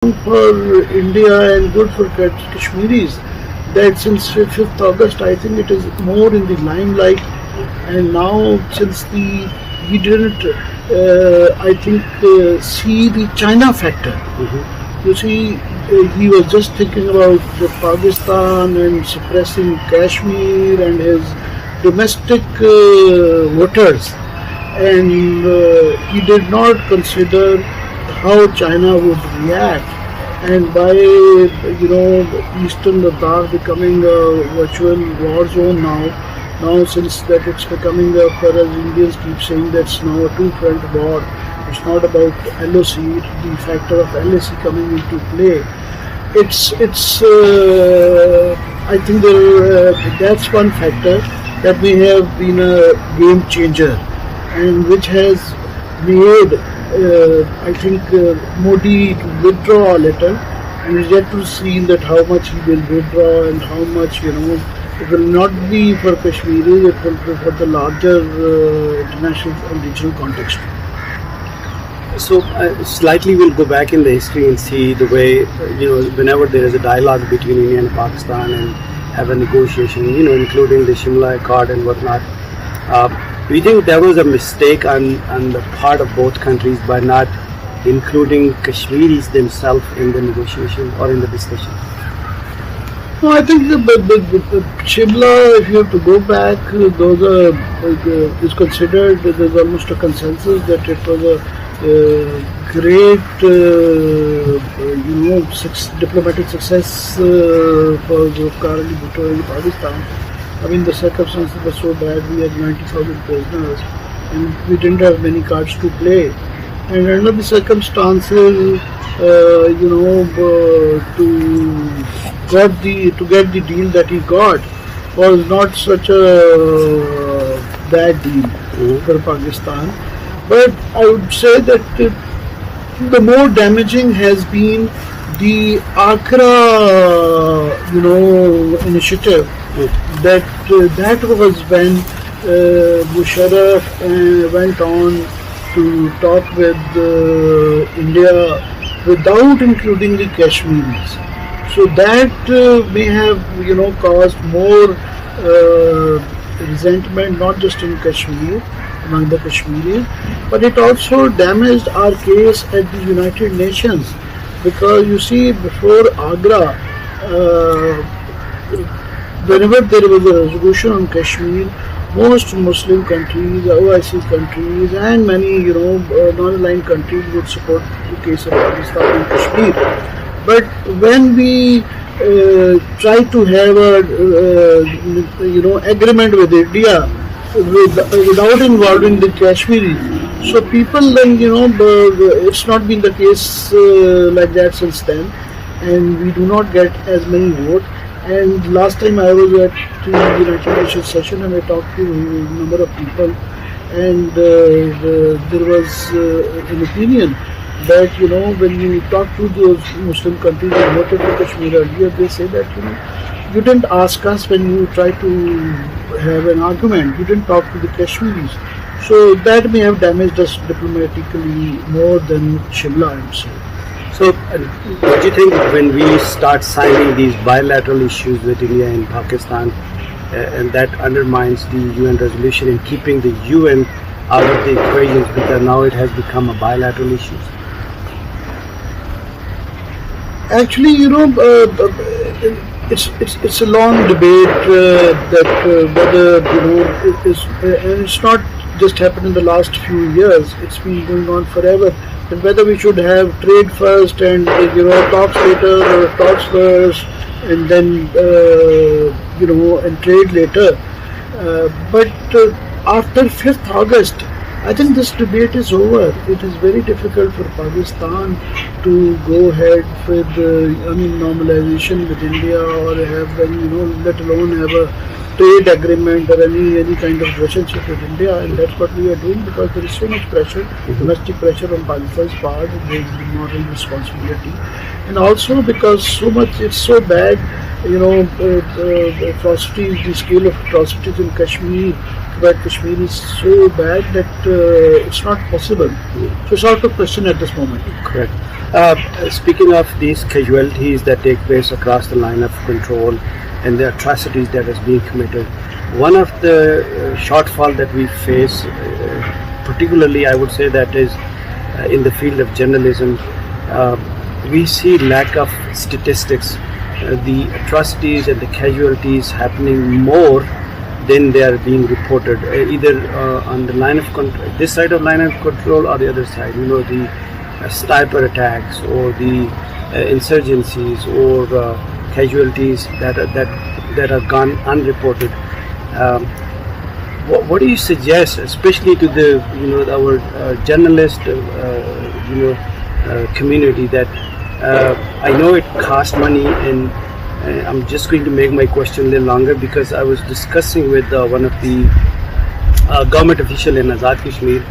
for India and good for Kashmiris that since 5th August, I think it is more in the limelight, and now since he didn't, I think, see the China factor. You see, he was just thinking about Pakistan and suppressing Kashmir and his domestic voters, and he did not consider how China would react. And by Eastern Ladakh becoming a virtual war zone now since that it's becoming as Indians keep saying, that's now a two-front war. It's not about LOC, the factor of LAC coming into play. I think that's one factor that may have been a game changer, and which has made I think Modi to withdraw a little, and is yet to see that how much he will withdraw and how much it will not be for Kashmiris, it will be for the larger international and regional context. So slightly we'll go back in the history and see the way whenever there is a dialogue between India and Pakistan and have a negotiation, including the Shimla Accord and whatnot. Do you think there was a mistake on the part of both countries by not including Kashmiris themselves in the negotiation or in the discussion? No, I think the Shimla, if you have to go back, those is considered, there's almost a consensus that it was a great, diplomatic success for Zulfikar Ali Bhutto in Pakistan. I mean, the circumstances were so bad. We had 90,000 prisoners, and we didn't have many cards to play. And under the circumstances, to get the deal that he got was not such a bad deal for Pakistan. But I would say that the more damaging has been the Accra, initiative. That was when Musharraf went on to talk with India without including the Kashmiris. So that may have caused more resentment, not just in Kashmir, among the Kashmiris, but it also damaged our case at the United Nations, because you see, before Agra, whenever there was a resolution on Kashmir, most Muslim countries, OIC countries, and many non-aligned countries would support the case of Pakistan and Kashmir. But when we try to have a agreement with India without involving the Kashmiris, so people then it's not been the case like that since then, and we do not get as many votes. And last time I was at the United Nations session and I talked to a number of people, and there was an opinion that when you talk to those Muslim countries that voted for Kashmir earlier, they say that you didn't ask us when you tried to have an argument, you didn't talk to the Kashmiris. So that may have damaged us diplomatically more than Shimla, I would say. So, what do you think when we start signing these bilateral issues with India and Pakistan, and that undermines the UN resolution and keeping the UN out of the equations, because now it has become a bilateral issue? Actually, it's a long debate that whether and it's not just happened in the last few years. It's been going on forever. And whether we should have trade first and talks later, or talks first and then and trade later. But after 5th August, I think this debate is over. It is very difficult for Pakistan to go ahead with normalization with India, or have let alone have a trade agreement or any kind of relationship with India, and that's what we are doing, because there is so much pressure, domestic pressure on Pakistan's part. There is the moral responsibility, and also because it's so bad, atrocities, the scale of atrocities in Kashmir, but Kashmir is so bad that it's not possible. So it's out of question at this moment. Correct. Speaking of these casualties that take place across the line of control and the atrocities that is being committed, one of the shortfall that we face, particularly I would say that is in the field of journalism, we see lack of statistics. The atrocities and the casualties happening more than they are being reported, either on the line of this side of line of control or the other side. You know, the sniper attacks or the insurgencies or casualties that are gone unreported. What do you suggest, especially to the our journalist community, that I know it costs money, and I'm just going to make my question a little longer because I was discussing with one of the government official in Azad Kashmir.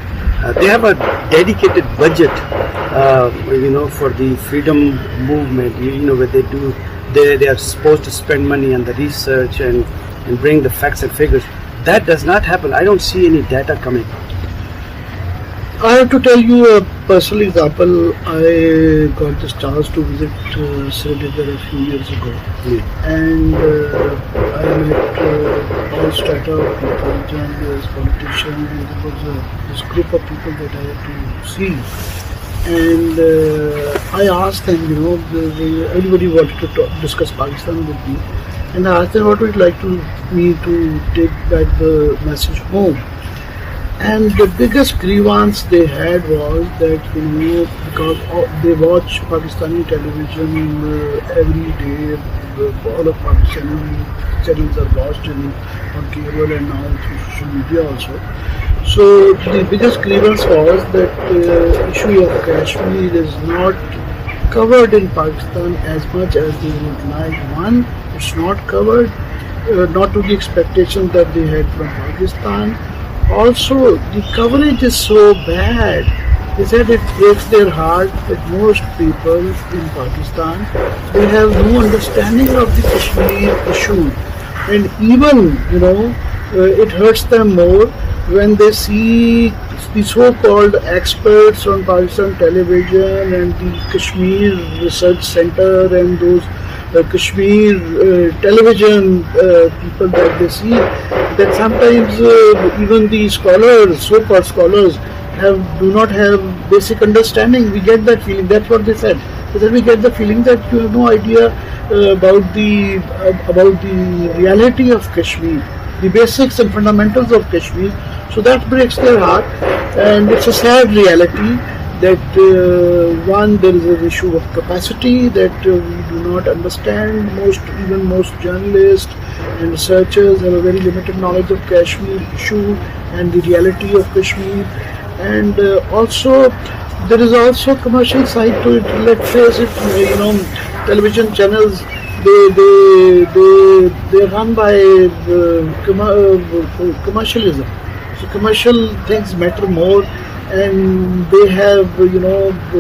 They have a dedicated budget, for the freedom movement. Where they are supposed to spend money on the research and bring the facts and figures. That does not happen. I don't see any data coming. I have to tell you a personal example. I got this chance to visit Srinagar a few years ago, and I met all strata of people, journalists, politicians. There was this group of people that I had to see, and I asked them, everybody wanted to discuss Pakistan with me, and I asked them what would you like me to take back the message home. And the biggest grievance they had was that, because they watch Pakistani television every day, all of Pakistani channels are watched on cable and now through social media also. So the biggest grievance was that the issue of Kashmir is not covered in Pakistan as much as they would like. One, it's not covered, not to the expectations that they had from Pakistan. Also, the coverage is so bad. They said it breaks their heart that most people in Pakistan, they have no understanding of the Kashmir issue. And even, it hurts them more when they see the so-called experts on Pakistan television and the Kashmir Research Center and those Kashmir television people that they see, that sometimes even the scholars, so-called scholars, do not have basic understanding. We get that feeling. That's what they said. They said we get the feeling that you have no idea about the reality of Kashmir, the basics and fundamentals of Kashmir. So that breaks their heart, and it's a sad reality that one, there is an issue of capacity that we do not understand. Even most journalists and researchers have a very limited knowledge of Kashmir issue and the reality of Kashmir. And also, there is also commercial side to it. Let's face it, television channels, they run by commercialism. So commercial things matter more. And they have,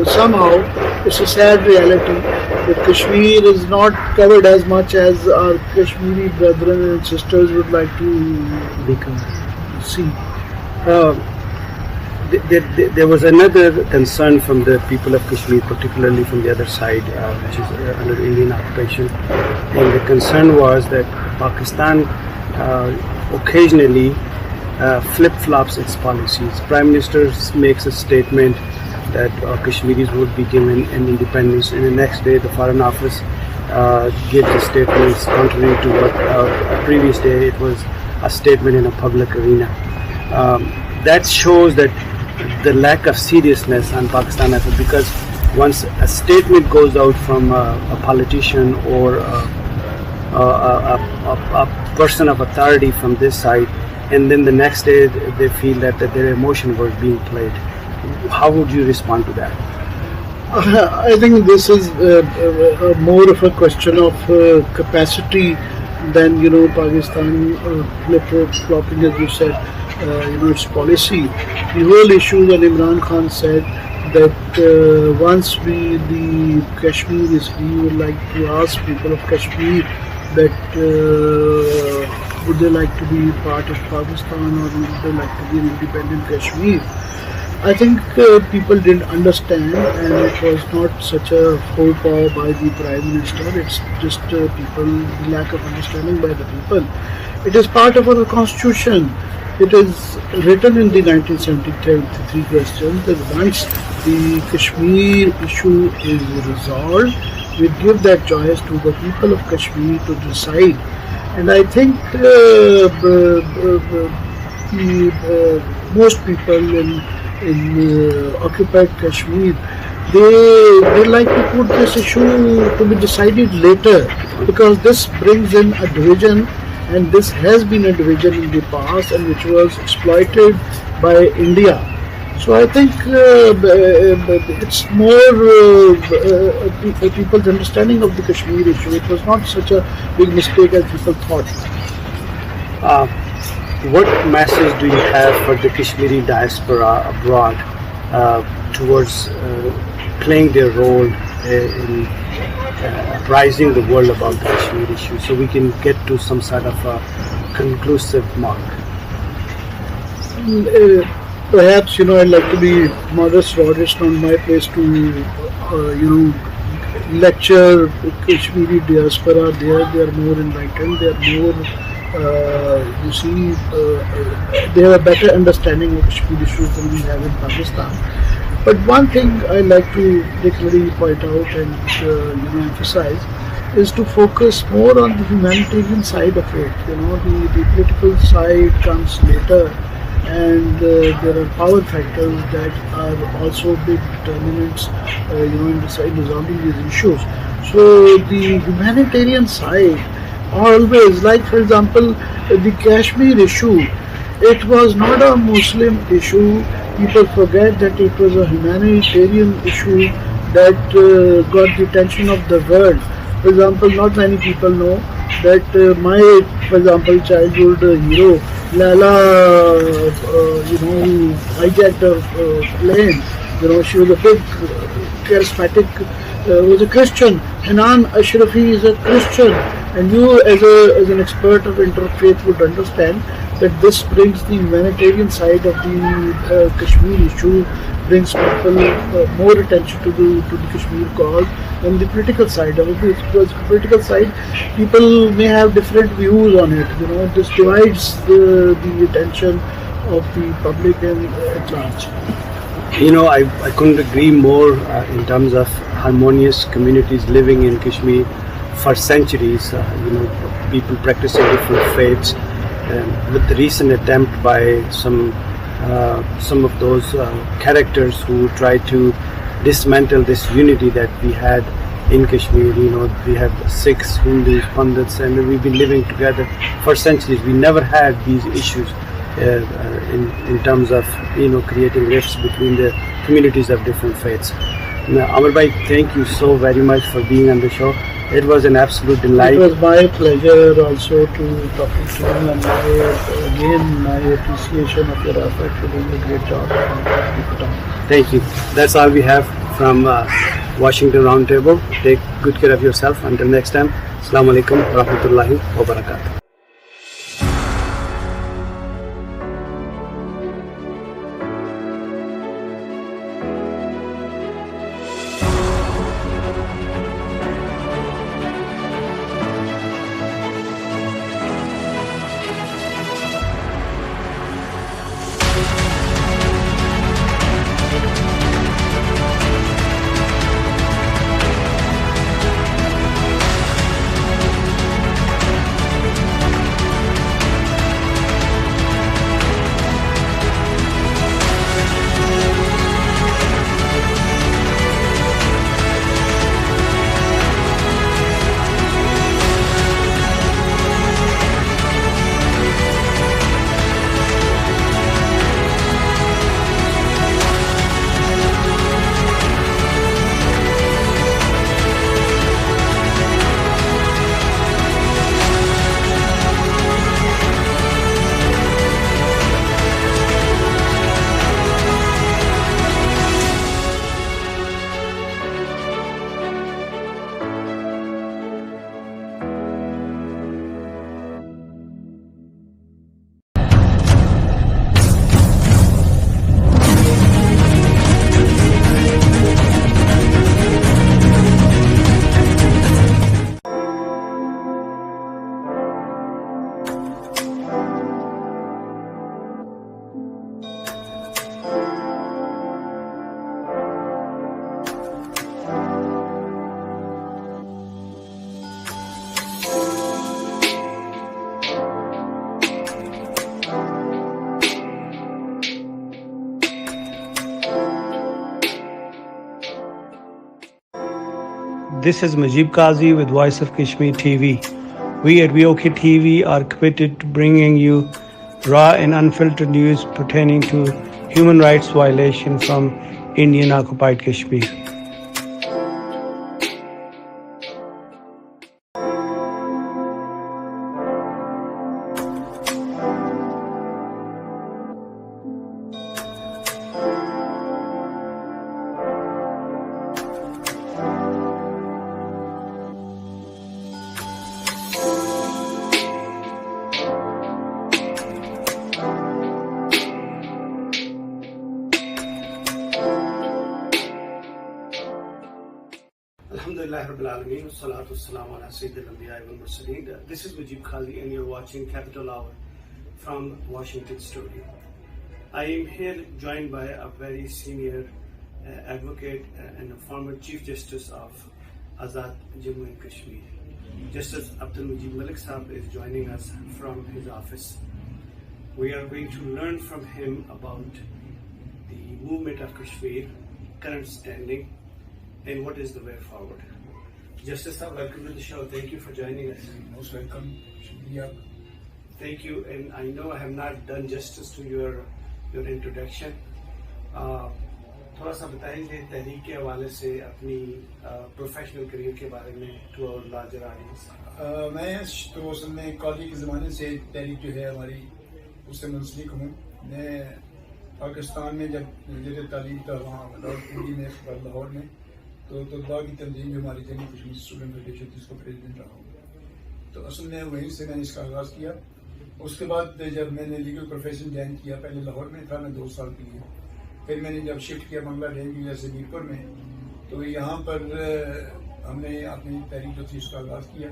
somehow, it's a sad reality that Kashmir is not covered as much as our Kashmiri brethren and sisters would like to see. There was another concern from the people of Kashmir, particularly from the other side, which is under Indian occupation. And the concern was that Pakistan occasionally flip-flops its policies. Prime Minister makes a statement that Kashmiris would be given an independence, and the next day the Foreign Office gives a statement contrary to what previous day it was a statement in a public arena. That shows that the lack of seriousness on Pakistan effort, because once a statement goes out from a politician or a person of authority from this side, and then the next day they feel that their emotion was being played. How would you respond to that? I think this is more of a question of capacity than Pakistan flip-flopping, as you said, its policy. The whole issue that Imran Khan said that once the Kashmir is free, we would like to ask people of Kashmir that would they like to be part of Pakistan or would they like to be an independent Kashmir. I think people didn't understand, and it was not such a faux pas by the Prime Minister. It's just people lack of understanding by the people. It is part of our constitution. It is written in the 1973 Constitution that once the Kashmir issue is resolved, we give that choice to the people of Kashmir to decide. And I think most people in occupied Kashmir, they like to put this issue to be decided later, because this brings in a division, and this has been a division in the past and which was exploited by India. So I think it's more people's understanding of the Kashmir issue. It was not such a big mistake as people thought. What message do you have for the Kashmiri diaspora abroad towards playing their role in apprising the world about the Kashmir issue, so we can get to some sort of a conclusive mark? Perhaps, I'd like to be modest, Rod. It's not my place to, lecture Kashmiri diaspora. They are more enlightened. They are more, they have a better understanding of Kashmir issues than we have in Pakistan. But one thing I like to particularly point out and emphasize is to focus more on the humanitarian side of it. The political side comes later, and there are power factors that are also big determinants, in resolving these issues. So the humanitarian side always, like for example, the Kashmir issue, it was not a Muslim issue. People forget that it was a humanitarian issue that got the attention of the world. For example, not many people know that my, for example, childhood hero, Lala, who hijacked a plane. She was a big, charismatic, was a Christian. Hanan Ashrafi is a Christian. And you, as an expert of interfaith, would understand that this brings the humanitarian side of the Kashmir issue, brings people more attention to the Kashmir cause than the political side of it. Because the political side, people may have different views on it. This divides the attention of the public and at large. I couldn't agree more in terms of harmonious communities living in Kashmir for centuries. People practicing different faiths. With the recent attempt by some of those characters who tried to dismantle this unity that we had in Kashmir. We have Sikhs, Hindus, Pandits, and we've been living together for centuries. We never had these issues in terms of creating rifts between the communities of different faiths. Now, Amar bhai, thank you so very much for being on the show. It was an absolute delight. It was my pleasure also to talk to you, and my appreciation of your effort for doing a great job. Thank you. That's all we have from Washington Roundtable. Take good care of yourself. Until next time, Assalamu alaikum wa rahmatullahi wa barakatuh. This is Majib Qazi with Voice of Kashmir TV. We at VOKTV are committed to bringing you raw and unfiltered news pertaining to human rights violation from Indian occupied Kashmir. Alhamdulillah Rabbil Alameen, Salatu Wassalamu ala Sayyidil Anbiya wal Mursaleen. This is Majib Qazi and you're watching Capital Hour from Washington studio. I am here joined by a very senior advocate and a former Chief Justice of Azad Jammu and Kashmir. Justice Abdul Majid Malik Saab is joining us from his office. We are going to learn from him about the movement of Kashmir, current standing, and what is the way forward. Justice Saab, welcome to the show. Thank you for joining us. Most welcome. Shukriya. Thank you, and I know I have not done justice to your introduction. تھوڑا سا بتائیں گے تحریک کے حوالے سے اپنی professional career کے بارے میں ٹو اور لارجر آڈینس. میں تو اصل میں کالج کے زمانے سے تحریک جو ہے ہماری اس سے منسلک ہوں. میں پاکستان میں جب وزیر تعلیم تھا وہاں لاہور میں لاہور میں تو طلباء کی تنظیم جو ہماری جموں کشمیر اسٹوڈنٹ فیڈریشن تھی اس کو پریزیڈنٹ رہا ہوں. تو اصل میں وہیں سے میں نے اس کا آغاز کیا. اس کے بعد جب میں نے لیگل پروفیشن جوائن کیا, پہلے لاہور میں تھا میں 2 سال کے لیے, پھر میں نے جب شفٹ کیا بنگلہ دیش کی جیسے میرپور میں, تو یہاں پر ہم نے اپنی تحریک جو تھی اس کا آغاز کیا.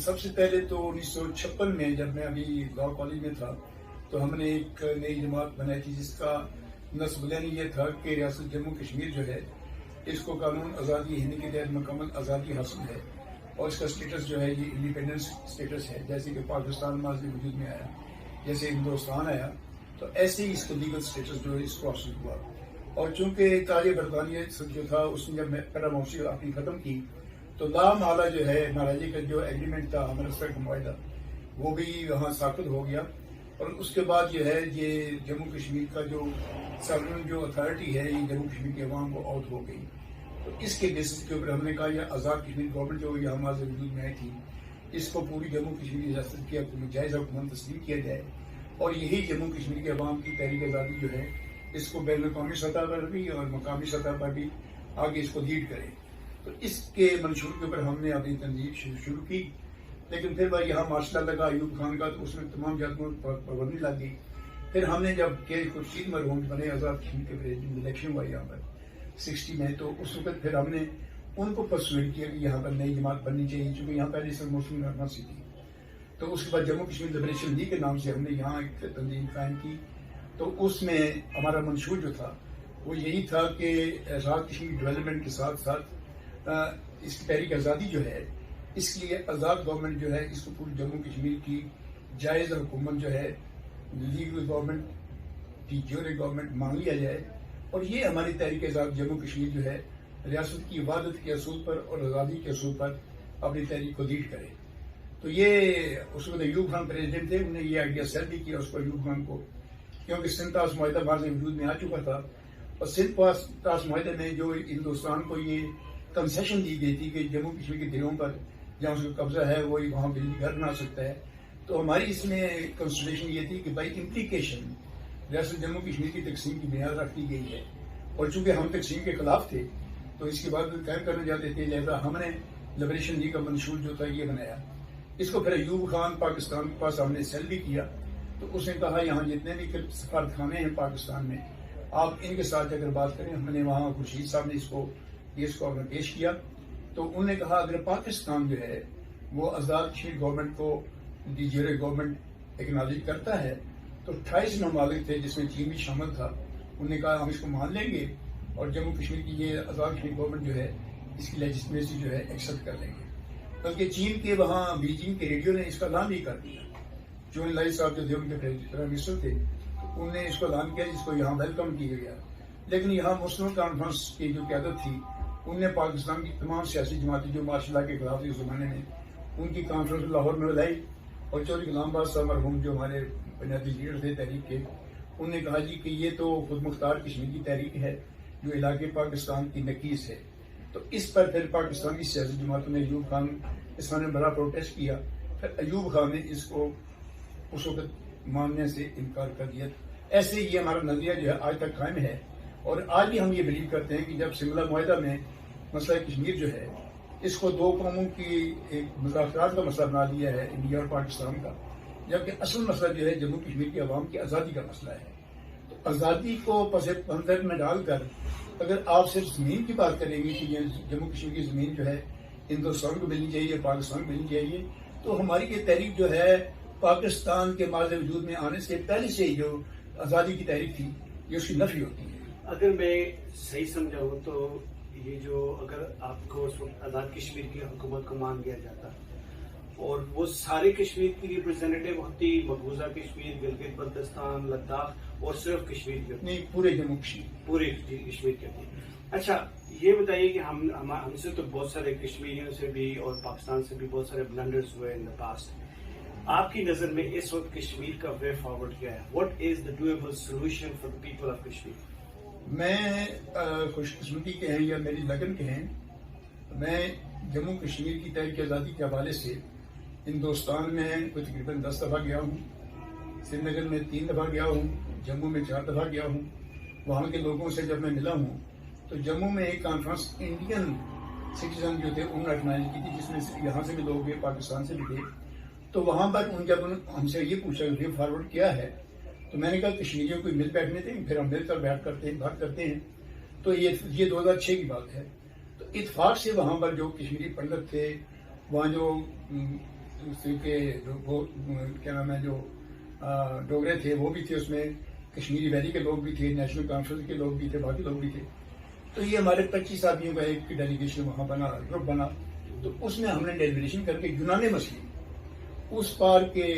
سب سے پہلے تو 1956 میں جب میں ابھی لا کالج میں تھا تو ہم نے ایک نئی جماعت بنائی تھی جس کا نصب یہ تھا کہ ریاست جموں کشمیر جو ہے اس کو قانون آزادی ہند کے تحت مکمل آزادی حاصل ہے اور اس کا اسٹیٹس جو ہے یہ انڈیپینڈنس اسٹیٹس ہے. جیسے کہ پاکستان ماضی وجود میں آیا, جیسے ہندوستان آیا, تو ایسے ہی اس کا لیگل اسٹیٹس جو ہے اس کو حاصل ہوا. اور چونکہ تاج برطانیہ جو تھا اس نے جب پہلا موسیقی اپنی ختم کی تو لام اعلیٰ جو ہے مہاراجے کا جو ایگریمنٹ تھا امرتسر کا معاہدہ وہ بھی وہاں ساخت ہو گیا. اور اس کے بعد جو ہے یہ جموں کشمیر کا جو سورن جو اتھارٹی ہے یہ جموں کشمیر کی عوام کو آؤٹ ہو گئی. تو اس کے بیسس کے اوپر ہم نے کہا یہ آزاد کشمیر گورنمنٹ جو یہاں ماضی وجود میں آئی تھی اس کو پوری جموں کشمیر ریاست کی جائزہ حکومت تسلیم کیا جائے اور یہی جموں کشمیر کے عوام کی تحریک آزادی جو ہے اس کو بین الاقوامی سطح پر بھی اور مقامی سطح پر بھی آگے اس کو لیڈ کرے. تو اس کے منشور کے اوپر ہم نے اپنی تنظیم شروع کی. لیکن پھر بھائی یہاں مارشل لگا ایوب خان کا تو اس میں تمام جگہوں پر پابندی لگ گئی. پھر ہم نے جب کہ خورشید مرحوم بنے آزاد کشمیر کے پریزیڈنٹ الیکشن ہوا یہاں پر 60 میں, تو اس وقت پھر ہم نے ان کو پرسویڈ کیا کہ یہاں پر نئی جماعت بننی چاہیے چونکہ یہاں پہلے سے مسلم یونیورسٹی تھی. تو اس کے بعد جموں کشمیر لبریشن لیگ کے نام سے ہم نے یہاں ایک تنظیم قائم کی. تو اس میں ہمارا منشور جو تھا وہ یہی تھا کہ آزاد کشمیر ڈیولپمنٹ کے ساتھ ساتھ اس کی تحریک آزادی جو ہے اس کے لیے آزاد گورنمنٹ جو ہے اس کو پوری جموں کشمیر کی جائز حکومت جو ہے لیگل گورنمنٹ کی جیورے گورنمنٹ مان لیا جائے. اور یہ ہماری تحریک آزاد جموں کشمیر جو ہے ریاست کی عبادت کے اصول پر اور آزادی کے اصول پر اپنی تحریک کو لیڈ کرے. تو یہ اس وقت ایوب خان پریزیڈنٹ تھے, انہوں نے یہ آئیڈیا سیل بھی کیا اس کو ایوب خان کو, کیونکہ سندھ طاس معاہدہ بعض وجود میں آ چکا تھا. اور سندھ طاس معاہدے میں جو ہندوستان کو یہ کنسیشن دی گئی تھی کہ جموں کشمیر کے دلوں پر جہاں اس کا قبضہ ہے وہی وہاں بجلی گھر بنا سکتا ہے. تو ہماری اس میں کنسیڈریشن یہ تھی کہ بائی امپلیکیشن ریاست جموں کشمیر کی تقسیم کی بنیاد رکھ دی گئی ہے. اور چونکہ ہم تقسیم کے خلاف تھے تو اس کے بعد قائم کرنا چاہتے تھے, لہذا ہم نے لبریشن لیگ کا منشور جو تھا یہ بنایا. اس کو پھر ایوب خان پاکستان کے پاس ہم نے سیل بھی کیا. تو اس نے کہا یہاں جتنے بھی سفارت خانے ہیں پاکستان میں آپ ان کے ساتھ اگر بات کریں. ہم نے وہاں خورشید صاحب نے اس کو اگر پیش کیا تو انہوں نے کہا اگر پاکستان جو ہے وہ آزاد کشمیر گورنمنٹ کو دی جیورے گورنمنٹ ایکنالج کرتا ہے تو 28 ممالک تھے جس میں چین بھی شامل تھا. انہوں نے کہا ہم اس کو مان لیں گے اور جموں کشمیر کی یہ آزاد کشمیر گورنمنٹ جو ہے اس کی لیجسلیچر جو ہے ایکسپٹ کر لیں گے. بلکہ چین کے وہاں بیجنگ کے ریڈیو نے اس کا اعلان بھی کر دیا. جون لائی صاحب جو دیوبند کے پرائم منسٹر تھے انہوں نے اس کو اعلان کیا جس کو یہاں ویلکم کیا گیا. لیکن یہاں مسلم کانفرنس کی جو قیادت تھی انہوں نے پاکستان کی تمام سیاسی جماعتیں جو مارشل لا کے خلاف تھی اس زمانے میں ان کی کانفرنس لاہور میں بلائی، اور چودھری غلام آباد صاحب مرحوم جو ہمارے بنیادی لیڈر تھے تحریک کے، انہوں نے کہا جی کہ یہ تو خود مختار کشمیر کی تحریک ہے جو علاقے پاکستان کی نکیس ہے. تو اس پر پھر پاکستان کی سیاسی جماعتوں نے ایوب خان اس نے بڑا پروٹیسٹ کیا. پھر ایوب خان نے اس کو اس وقت ماننے سے انکار کر دیا. ایسے یہ ہمارا نظریہ جو ہے آج تک قائم ہے، اور آج بھی ہم یہ بلیو کرتے ہیں کہ جب شملہ معاہدہ میں مسئلہ کشمیر جو ہے اس کو دو قوموں کی ایک مذاکرات کا مسئلہ بنا دیا ہے انڈیا اور پاکستان کا، جبکہ اصل مسئلہ جو ہے جموں کشمیر کی عوام کی آزادی کا مسئلہ ہے. تو آزادی کو پس منظر میں ڈال کر اگر آپ صرف زمین کی بات کریں گے کہ یہ جموں کشمیر کی زمین جو ہے ہندوستان کو ملنی چاہیے، پاکستان کو ملنی چاہیے، تو ہماری یہ تحریک جو ہے پاکستان کے ماضی وجود میں آنے سے پہلے سے ہی جو آزادی کی تحریک تھی یہ اس کی نفی ہوتی ہے. اگر میں صحیح سمجھاؤں تو یہ جو اگر آپ کو اس وقت آزاد کشمیر کی حکومت کو مان دیا جاتا اور وہ سارے کشمیر کی ریپرزینٹیو ہوتی، مقبوضہ کشمیر، گلگت بلتستان، لداخ اور صرف کشمیر کی ہوتی، نہیں پورے جموں کشمیر، پورے کشمیر کی ہوتی. اچھا یہ بتائیے کہ ہم سے تو بہت سارے کشمیریوں سے بھی اور پاکستان سے بھی بہت سارے بلنڈرز ہوئے ان دا پاسٹ. آپ کی نظر میں اس وقت کشمیر کا وے فارورڈ کیا ہے؟ What is the doable solution for the people of Kashmir? میں خوش قسمتی کے ہیں یا میری لگن کے ہیں، میں جموں کشمیر کی تحریک آزادی کے حوالے سے ہندوستان میں کوئی تقریباً 10 دفعہ گیا ہوں، سری نگر میں 3 دفعہ گیا ہوں، جموں میں 4 دفعہ گیا ہوں. وہاں کے لوگوں سے جب میں ملا ہوں تو جموں میں ایک کانفرنس انڈین سٹیزن جو تھے انہوں نے آرگنائز کی تھی، جس میں یہاں سے بھی لوگ گئے، پاکستان سے بھی تھے. تو وہاں پر جب ہم سے یہ پوچھا وے فارورڈ کیا ہے، تو میں نے کہا کشمیریوں کو مل بیٹھنے تھے، پھر ہم مل کر بیٹھ کرتے ہیں، بات کرتے ہیں. تو یہ 2006 کی بات ہے. تو اتفاق سے وہاں پر جو کشمیری پنڈت تھے، وہاں جو کیا نام ہے جو ڈوگرے تھے وہ بھی تھے، اس میں کشمیری ویلی کے لوگ بھی تھے، نیشنل کانفرنس کے لوگ بھی تھے، باقی لوگ بھی تھے. تو یہ ہمارے 25 آدمیوں کا ایک ڈیلیگیشن وہاں بنا، گروپ بنا. تو اس میں ہم نے ڈیلیگیشن کر کے یونانیمسلی اس پار کے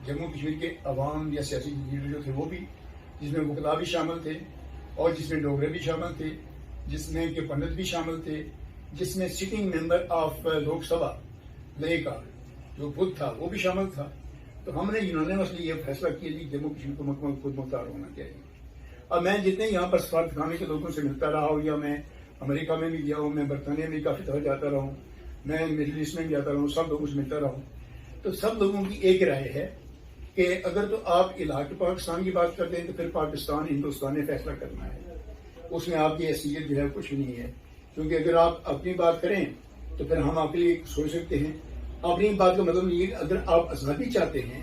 جموں کشمیر کے عوام یا سیاسی لیڈر جو تھے وہ بھی، جس میں وکلا بھی شامل تھے اور جس میں ڈوگرے بھی شامل تھے، جس میں کہ پنڈت بھی شامل تھے، جس میں sitting member of Lok Sabha لے کا جو بدھ تھا وہ بھی شامل تھا. تو ہم نے یونانیمسلی یہ فیصلہ کیا کہ جموں کشمیر کو مکمل خود مختار ہونا چاہیے. اور میں جتنے یہاں پر سفارت خانے کے لوگوں سے ملتا رہا ہوں، یا میں امریکہ میں بھی گیا ہوں، میں برطانیہ میں کافی دفعہ جاتا رہا ہوں، میں مڈل ایسٹ میں بھی جاتا رہا ہوں، سب لوگوں سے ملتا رہا ہوں. تو سب لوگوں کی ایک رائے ہے کہ اگر تو آپ علاقے پاکستان کی بات کرتے ہیں تو پھر پاکستان ہندوستان نے فیصلہ کرنا ہے، اس میں آپ کی حیثیت جو ہے کچھ نہیں ہے. کیونکہ اگر آپ اپنی بات کریں تو پھر ہم آپ کے لیے سوچ سکتے ہیں. اپنی بات کا مطلب یہ ہے کہ اگر آپ آزادی چاہتے ہیں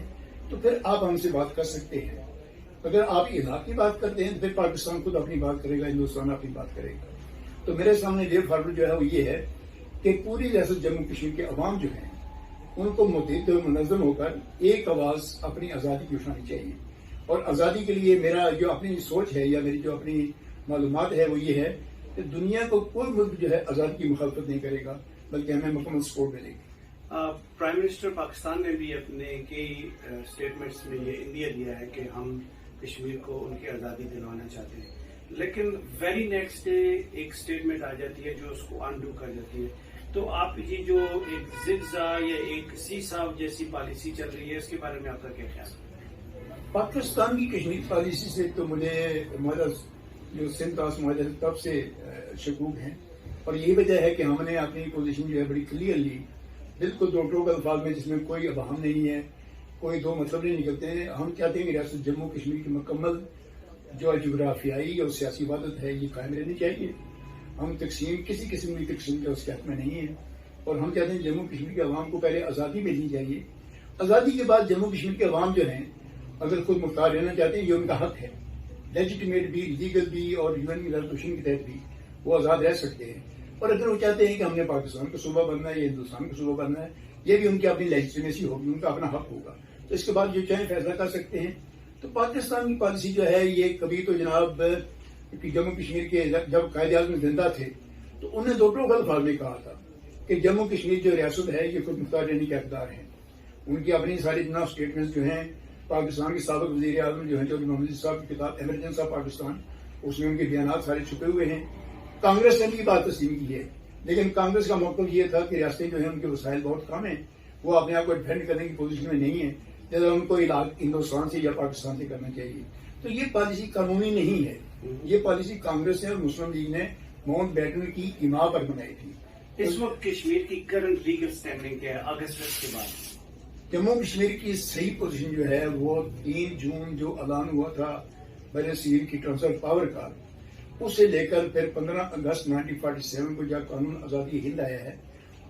تو پھر آپ ہم سے بات کر سکتے ہیں. اگر آپ علاقے کی بات کرتے ہیں تو پھر پاکستان خود اپنی بات کرے گا، ہندوستان اپنی بات کرے گا. تو میرے سامنے وے فارورڈ جو ہے وہ یہ ہے کہ پوری ریاست جموں کشمیر کے عوام جو ہیں ان کو متحد و منظم ہو کر ایک آواز اپنی آزادی کی اٹھانی چاہیے. اور آزادی کے لیے میرا جو اپنی سوچ ہے یا میری جو اپنی معلومات ہے وہ یہ ہے کہ دنیا کو کوئی ملک جو ہے آزادی کی مخالفت نہیں کرے گا، بلکہ ہمیں مکمل سپورٹ ملے گی. پرائم منسٹر پاکستان نے بھی اپنے کئی اسٹیٹمنٹس میں یہ اندیا دیا ہے کہ ہم کشمیر کو ان کی آزادی دلوانا چاہتے ہیں، لیکن ویری نیکسٹ ڈے ایک اسٹیٹمنٹ آ جاتی ہے جو اس کو انڈو کر جاتی ہے. تو آپ یہ جو ایک زگزا یا ایک سی صاحب جیسی پالیسی چل رہی ہے اس کے بارے میں آپ کا کیا خیال ہے؟ پاکستان کی کشمیر پالیسی سے تو مجھے ہمارا جو سندھ تاس معاہدہ تب سے شکوک ہیں، اور یہی وجہ ہے کہ ہم نے اپنی پوزیشن جو ہے بڑی کلیئرلی بالکل دو ٹوک الفاظ میں، جس میں کوئی ابہام نہیں ہے، کوئی دو مطلب نہیں نکلتے ہیں. ہم چاہتے ہیں کہ ریاست جموں کشمیر کی مکمل جو جغرافیائی اور سیاسی وحدت ہے یہ قائم رہنی چاہیے. ہم تقسیم کسی قسم کی تقسیم کے اس کے حق میں نہیں ہے، اور ہم چاہتے ہیں جموں کشمیر کے عوام کو پہلے آزادی ملنی چاہیے. آزادی کے بعد جموں کشمیر کے عوام جو ہیں اگر خود مختار رہنا چاہتے ہیں یہ ان کا حق ہے، لیجیٹیمیٹ بھی، لیگل بھی اور یو این کی ریزولوشن کے تحت بھی وہ آزاد رہ سکتے ہیں. اور اگر وہ چاہتے ہیں کہ ہم نے پاکستان کا صوبہ بننا ہے یا ہندوستان کا صوبہ بننا ہے، یہ بھی ان کی اپنی لیجیٹیمیسی ہوگی، ان کا اپنا حق ہوگا. تو اس کے بعد جو چاہیں فیصلہ کر سکتے ہیں. تو پاکستان کی پالیسی جو ہے یہ کبھی تو جناب جموں کشمیر کے جب قائد اعظم زندہ تھے تو انہوں نے دو ٹوک الفاظ میں کہا تھا کہ جموں کشمیر جو ریاست ہے یہ خود مختار رہنے کے حقدار ہیں. ان کی اپنی ساری جناب اسٹیٹمنٹس جو ہیں، پاکستان کے سابق وزیر اعظم جو ہیں چودھری محمد صاحب کی کتاب ایمرجنس آف پاکستان، اس میں ان کے بیانات سارے چھپے ہوئے ہیں. کانگریس نے بھی بات تسلیم کی ہے، لیکن کانگریس کا موقف یہ تھا کہ ریاستیں جو ہیں ان کے وسائل بہت کم ہیں، وہ اپنے آپ کو ڈیفینڈ کرنے کی پوزیشن میں نہیں ہے، جیسا ان کو علاج ہندوستان سے یا پاکستان سے کرنا چاہیے. تو یہ پالیسی قانونی نہیں ہے، یہ پالیسی کانگریس نے اور مسلم لیگ نے ماؤنٹ بیٹن کی حمایت پر بنائی تھی. اس وقت کشمیر کی کرنٹ لیگل اسٹینڈنگ کیا ہے اگست کے بعد؟ جموں کشمیر کی صحیح پوزیشن جو ہے وہ 3 جون جو اعلان ہوا تھا بر صغیر کی ٹرانسفر پاور کا، اس سے لے کر پھر 15 اگست 1947 کو جب قانون آزادی ہند آیا ہے،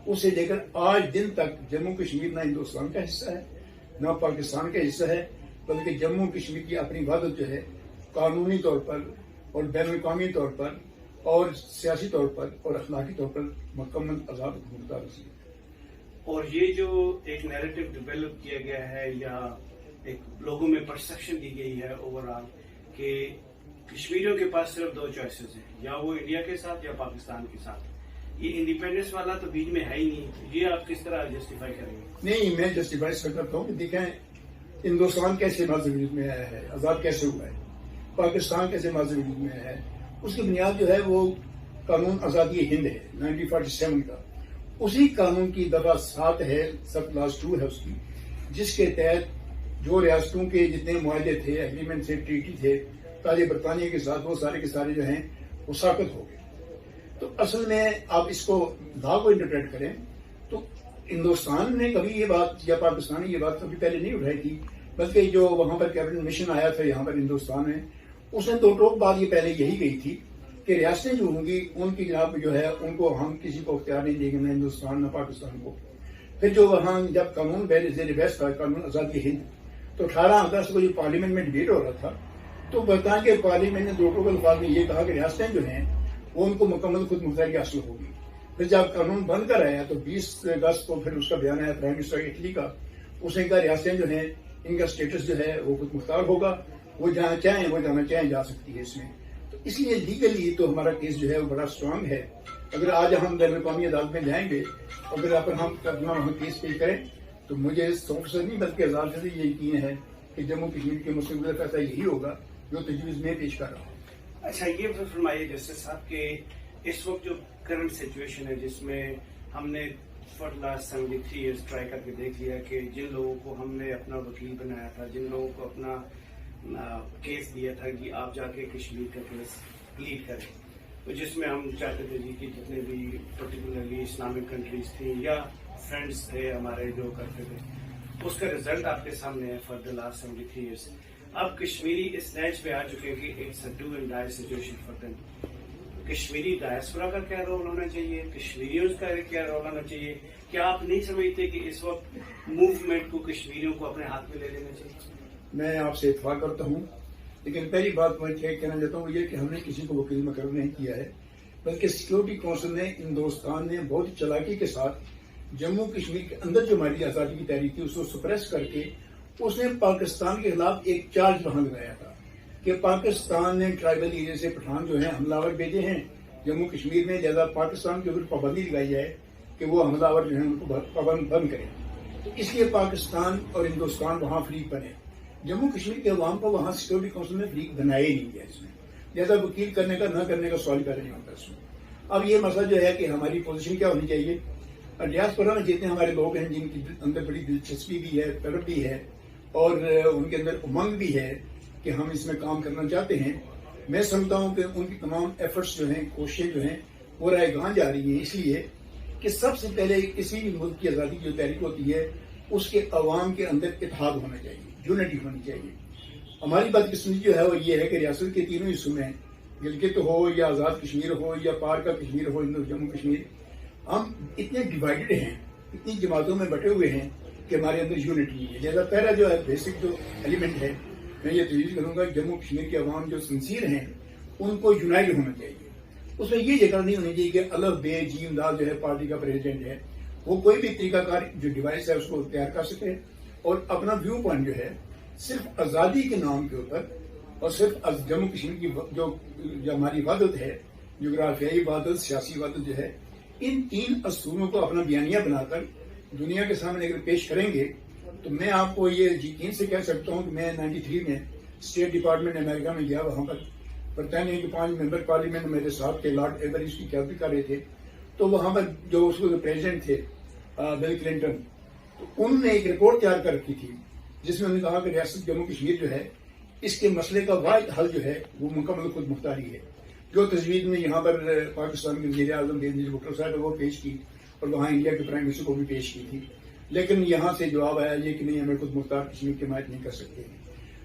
اس سے لے کر آج دن تک جموں کشمیر نہ ہندوستان کا حصہ ہے نہ پاکستان کا حصہ ہے، بلکہ جموں کشمیر کی اپنی وحدت جو ہے قانونی طور پر اور بین الاقوامی طور پر اور سیاسی طور پر اور اخلاقی طور پر مکمل آزاد حکومت رسی ہے. اور یہ جو ایک نیریٹو ڈیولپ کیا گیا ہے یا ایک لوگوں میں پرسپشن دی گئی ہے اوور آل کہ کشمیریوں کے پاس صرف 2 چوائسز ہیں، یا وہ انڈیا کے ساتھ یا پاکستان کے ساتھ، یہ انڈیپینڈنس والا تو بیچ میں ہے ہی نہیں، یہ آپ کس طرح جسٹیفائی کریں گے؟ نہیں، میں جسٹیفائی کرتا ہوں کہ دیکھیں ہندوستان کیسے ماضی وجود میں آیا ہے، آزاد کیسے ہوا ہے، پاکستان کیسے ماضی وجود میں آیا ہے. اس کی بنیاد جو ہے وہ قانون آزادی ہند ہے 1947 کا. اسی قانون کی دفعہ 7 ہے، سب کلاس 2 ہے اس کی، جس کے تحت جو ریاستوں کے جتنے معاہدے تھے، ایگریمنٹ تھے، ٹریٹی تھے تاج برطانیہ کے ساتھ، وہ سارے کے سارے جو ہیں وہ ساقط ہو گئے. تو اصل میں آپ اس کو لا کو انٹرپریٹ کریں تو ہندوستان نے کبھی یہ بات یا پاکستان نے یہ بات کبھی پہلے نہیں اٹھائی تھی، بلکہ جو وہاں پر کیبنٹ مشن آیا تھا یہاں پر ہندوستان میں، اس نے 2 ٹوک بات یہ پہلے یہی گئی تھی کہ ریاستیں جو ہوں گی ان کی جناب جو ہے ان کو ہم کسی کو اختیار نہیں دیں گے، نہ ہندوستان نہ پاکستان کو. پھر جو وہاں جب قانون زیر بحث تھا قانون آزادی ہند، تو 18 اگست کو جو پارلیمنٹ میں ڈبیٹ ہو رہا تھا تو بتائیں کہ پارلیمنٹ نے 2 ٹوک الفاظ میں یہ کہا کہ ریاستیں جو ہیں وہ ان کو مکمل خود مختاری حاصل ہوگی. پھر جب قانون بن کر آیا تو 20 اگست کو پھر اس کا بیان آیا پرائم منسٹر اٹلی کا، اس نے کہا ریاستیں جو ہیں ان کا اسٹیٹس جو ہے وہ خود مختار ہوگا، وہ جانا چاہیں وہ جانا چاہیں جا سکتی ہے اس میں. تو اس لیے لیگلی تو ہمارا کیس جو ہے وہ بڑا اسٹرانگ ہے. اگر آج ہم بین الاقوامی عدالت میں جائیں گے، اگر ہم اپنا وہاں کیس پیش کریں تو مجھے 100% نہیں بلکہ 1000% یہ یقین ہے کہ جموں کشمیر کے مستقبل فیصلہ یہی ہوگا جو تجویز میں پیش کر رہا ہوں. اچھا، یہ فرمائیے جسٹس صاحب کہ اس وقت جو کرنٹ سچویشن ہے جس میں ہم نے فار لاسٹ 73 ایئرس ٹرائی کر کے دیکھ لیا کہ جن لوگوں کو ہم نے اپنا وکیل بنایا تھا، جن لوگوں کو اپنا کیس دیا تھا کہ آپ جا کے کشمیر کا کیس لیڈ کریں، تو جس میں ہم چاہتے تھے جی کہ جتنے بھی پرٹیکولرلی اسلامک کنٹریز تھیں یا فرینڈس تھے ہمارے جو کرتے تھے، اس کا رزلٹ آپ کے سامنے ہے فار دا لاسٹ 73 ایئرس. اب کشمیری اس نیچ پہ آ چکے ہیں کہ it's a do and die situation for them. Kashmiri diaspora کا کیا رول ہونا چاہیے، کشمیریوں کا کیا رول ہونا چاہیے؟ کیا آپ نہیں سمجھتے کہ اس وقت موومنٹ کو کشمیریوں کو اپنے ہاتھ میں لے لینا چاہیے؟ میں آپ سے اتفاق کرتا ہوں، لیکن پہلی بات میں کہنا چاہتا ہوں یہ کہ ہم نے کسی کو وکیل مقرر نہیں کیا ہے، بلکہ سیکورٹی کونسل نے ہندوستان نے بہت چلاکی کے ساتھ جموں کشمیر کے اندر جو ہماری آزادی کی تحریک تھی اس کو سپریس کر کے اس نے پاکستان کے خلاف ایک چارج وہاں لگایا تھا کہ پاکستان نے ٹرائبل ایریا سے پٹھان جو ہیں حملہ آور بھیجے ہیں جموں کشمیر میں، لہٰذا پاکستان کے اوپر پابندی لگائی جائے کہ وہ حملہ آور جو ہیں ان کو پابند بند کریں. تو اس لیے پاکستان اور ہندوستان وہاں فریق بنے. جموں کشمیر کے عوام کو وہاں سیکورٹی کونسل میں فریق بنایا ہی نہیں گیا اس میں، لہٰذا وکیل کرنے کا نہ کرنے کا سوال کر نہیں ہوتا اس میں. اب یہ مسئلہ جو ہے کہ ہماری پوزیشن کیا ہونی چاہیے. ڈیاسپورا میں جتنے ہمارے لوگ ہیں جن کی اندر بڑی دلچسپی بھی ہے، طلب بھی ہے اور ان کے اندر امنگ بھی ہے کہ ہم اس میں کام کرنا چاہتے ہیں، میں سمجھتا ہوں کہ ان کی تمام ایفرٹس جو ہیں، کوششیں جو ہیں وہ رائے گاں جا رہی ہیں، اس لیے کہ سب سے پہلے کسی بھی ملک کی آزادی کی جو تحریک ہوتی ہے اس کے عوام کے اندر اتحاد ہونا چاہیے، یونٹی ہونی چاہیے. ہماری بدقسمتی جو ہے وہ یہ ہے کہ ریاست کے تینوں حصوں میں، گلگت ہو یا آزاد کشمیر ہو یا پار کا کشمیر ہو، جموں کشمیر، ہم اتنے ڈیوائڈڈ ہیں، اتنی جماعتوں میں بٹے ہوئے ہیں کہ ہمارے اندر یونٹی نہیں ہے. لہٰذا پہلا جو ہے بیسک جو ایلیمنٹ ہے، میں یہ تجویز کروں گا کہ جموں کشمیر کے عوام جو سنسیر ہیں ان کو یونائٹ ہونا چاہیے. اس میں یہ جگہ نہیں ہونی چاہیے کہ الف بے جیم دال جو ہے پارٹی کا پریزیڈنٹ ہے وہ کوئی بھی طریقہ کار جو ڈیوائس ہے اس کو تیار کر سکے اور اپنا ویو پوائنٹ جو ہے صرف آزادی کے نام کے اوپر اور صرف جموں کشمیر کی جو ہماری وحدت ہے، جغرافیائی وحدت، سیاسی وحدت جو ہے، ان 3 اصولوں کو اپنا بیانیہ بنا کر دنیا کے سامنے اگر پیش کریں گے تو میں آپ کو یہ یقین سے کہہ سکتا ہوں کہ میں 93 میں اسٹیٹ ڈپارٹمنٹ امریکہ میں گیا، وہاں پر برطانیہ کے 5 ممبر پارلیمنٹ میرے ساتھ تھے، لارڈ ایور اس کی قیادت کر رہے تھے. تو وہاں پر جو اس وقت پریزیڈنٹ تھے بل کلنٹن، تو انہوں نے ایک رپورٹ تیار کر رکھی تھی جس میں انہوں نے کہا کہ ریاست جموں کشمیر جو ہے اس کے مسئلے کا واحد حل جو ہے وہ مکمل خود مختاری ہے. جو تجویز میں یہاں پر پاکستان کے وزیر اعظم بھٹو صاحب وہ پیش کی اور وہاں انڈیا کے پرائم منسٹر کو بھی پیش کی تھی، لیکن یہاں سے جواب آیا یہ کہ نہیں، ہمیں خود مختار کشمیر کی حمایت نہیں کر سکتے.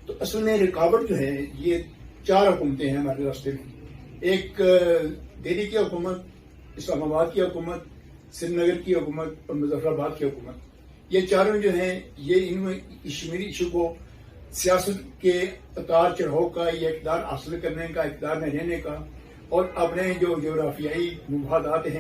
تو اصل میں رکاوٹ جو ہے یہ 4 حکومتیں ہیں ہمارے راستے میں. ایک دہلی کی حکومت، اسلام آباد کی حکومت، سری نگر کی حکومت اور مظفر آباد کی حکومت. یہ چاروں جو ہیں یہ ان میں کشمیری ایشو کو سیاست کے اتار چڑھاؤ کا یا اقتدار حاصل کرنے کا، اقتدار میں رہنے کا اور اپنے جو جغرافیائی مفادات ہیں